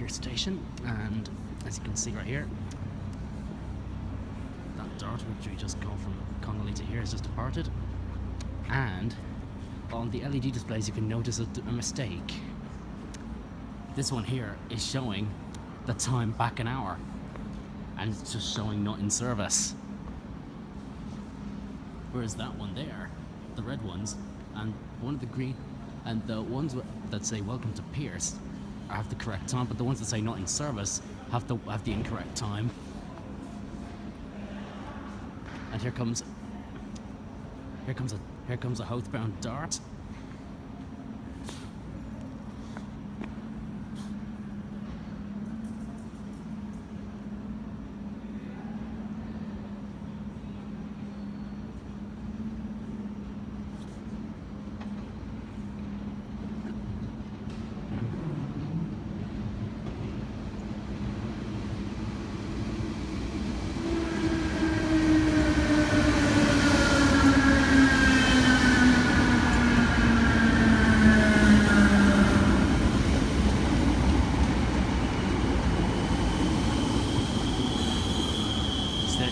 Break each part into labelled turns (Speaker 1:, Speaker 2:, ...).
Speaker 1: Pearse station, and as you can see right here, that dart which we just go from Connolly to here has just departed, and on the LED displays you can notice a mistake. This one here is showing the time back an hour, and it's just showing not in service. Whereas that one there, the red ones, and one of the green, and the ones that say welcome to Pearse have the correct time, but the ones that say not in service have the incorrect time. And here comes a Howth-bound dart.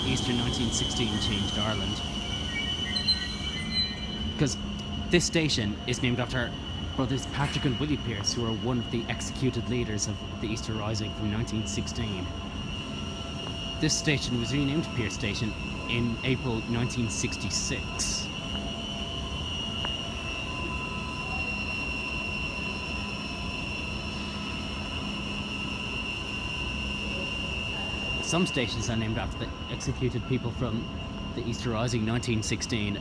Speaker 1: Easter 1916 changed Ireland, because this station is named after brothers Patrick and Willie Pearse, who are one of the executed leaders of the Easter Rising from 1916. This station was renamed Pearse Station in April 1966. Some stations are named after the executed people from the Easter Rising 1916.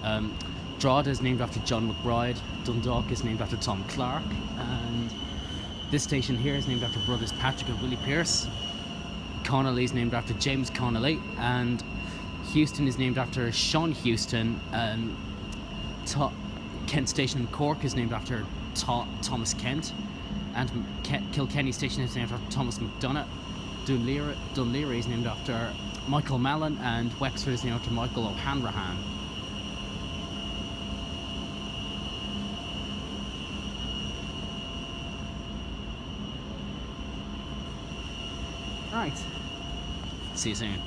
Speaker 1: Drogheda is named after John McBride, Dundalk is named after Tom Clark, and this station here is named after brothers Patrick and Willie Pearse. Connolly is named after James Connolly, and Houston is named after Sean Houston. Kent Station in Cork is named after Thomas Kent, and Kilkenny Station is named after Thomas McDonough. Dunleary is named after Michael Mallon, and Wexford is named after Michael O'Hanrahan. Right. See you soon.